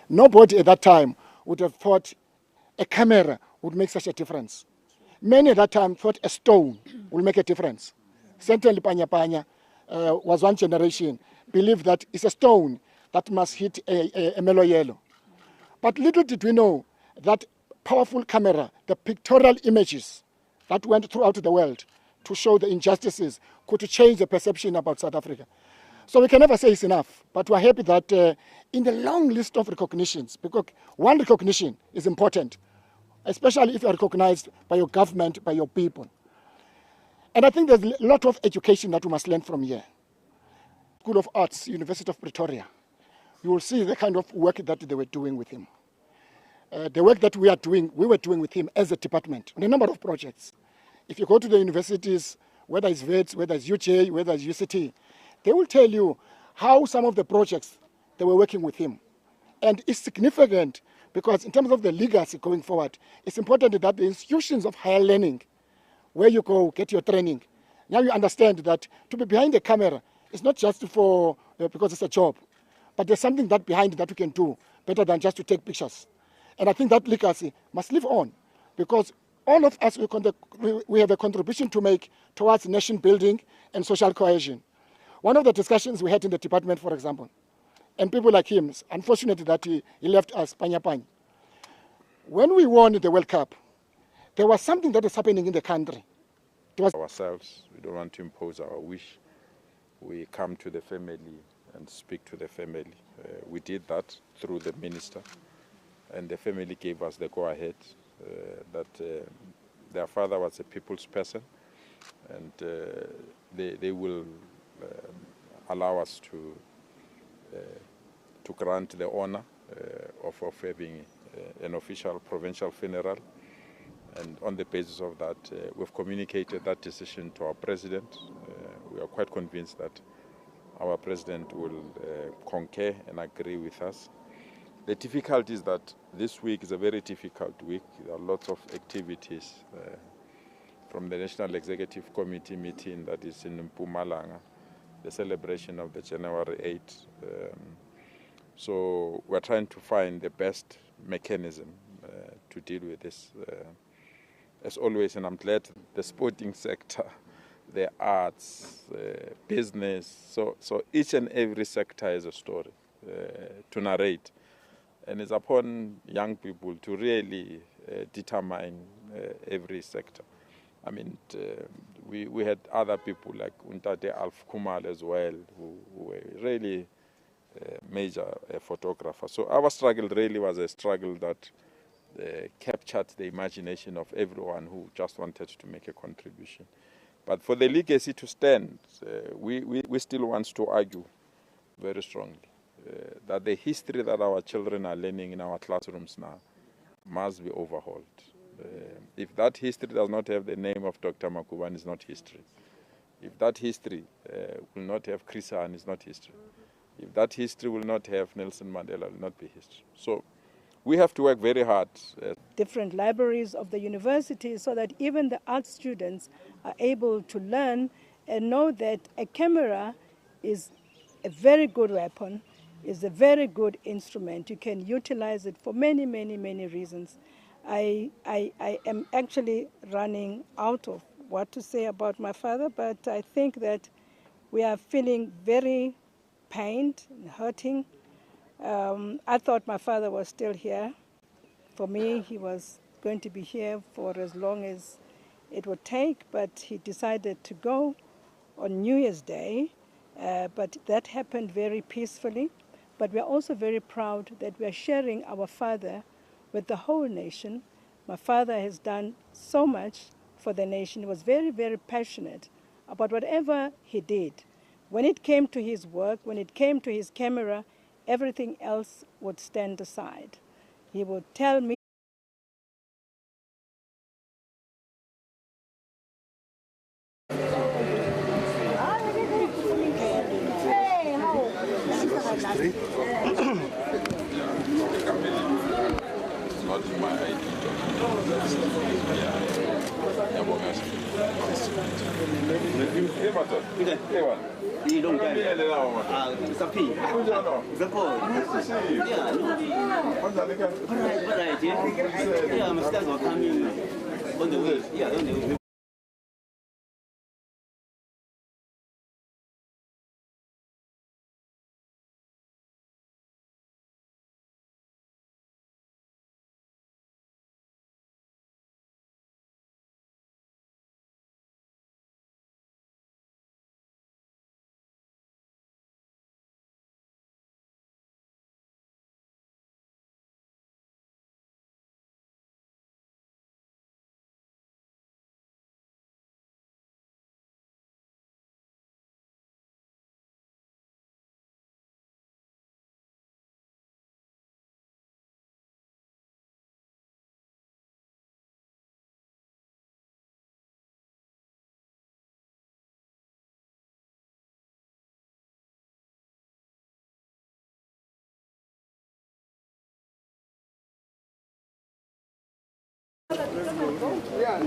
Nobody at that time would have thought a camera would make such a difference. Many at that time thought a stone will make a difference. Certainly Panya was one generation, believed that it's a stone that must hit a mellow yellow. But little did we know that powerful camera, the pictorial images that went throughout the world to show the injustices, could change the perception about South Africa. So we can never say it's enough, but we're happy that in the long list of recognitions, because one recognition is important, especially if you're recognized by your government, by your people. And I think there's a lot of education that we must learn from here. School of Arts, University of Pretoria, you will see the kind of work that they were doing with him. The work that we were doing with him as a department on a number of projects. If you go to the universities, whether it's VETS, whether it's UJ, whether it's UCT, they will tell you how some of the projects they were working with him. And it's significant because in terms of the legacy going forward, it's important that the institutions of higher learning, where you go get your training, now you understand that to be behind the camera is not just for because it's a job, but there's something that behind that you can do better than just to take pictures. And I think that legacy must live on because all of us, we have a contribution to make towards nation building and social cohesion. One of the discussions we had in the department, for example, and people like him, unfortunately that he left us, Panya. When we won the World Cup, there was something that was happening in the country. Ourselves, we don't want to impose our wish. We come to the family and speak to the family. We did that through the minister, and the family gave us the go-ahead that their father was a people's person, and they will allow us to grant the honor of having an official provincial funeral. And on the basis of that, we've communicated that decision to our president. We are quite convinced that our president will concur and agree with us. The difficulty is that this week is a very difficult week. There are lots of activities from the National Executive Committee meeting that is in Mpumalanga, the celebration of the January 8th. So we're trying to find the best mechanism to deal with this. As always, and I'm glad the sporting sector, the arts, business, so each and every sector has a story to narrate. And it's upon young people to really determine every sector. I mean, we had other people like Untate Alf Kumal as well, who were really major photographers. So our struggle really was a struggle that captured the imagination of everyone who just wanted to make a contribution. But for the legacy to stand, we still want to argue very strongly that the history that our children are learning in our classrooms now must be overhauled. If that history does not have the name of Dr. Magubane, it's not history. If that history will not have Chris Hani, it's not history. If that history will not have Nelson Mandela, it will not be history. So we have to work very hard. Different libraries of the university so that even the art students are able to learn and know that a camera is a very good weapon, is a very good instrument. You can utilize it for many, many, many reasons. I am actually running out of what to say about my father, but I think that we are feeling very pained and hurting. I thought my father was still here. For me, he was going to be here for as long as it would take, but he decided to go on New Year's Day. But that happened very peacefully. But we are also very proud that we are sharing our father with the whole nation. My father has done so much for the nation. He was very, very passionate about whatever he did. When it came to his work, when it came to his camera, everything else would stand aside. He would tell me, Right, yeah, mistakes are coming on the way. Yeah, on the way. Yeah.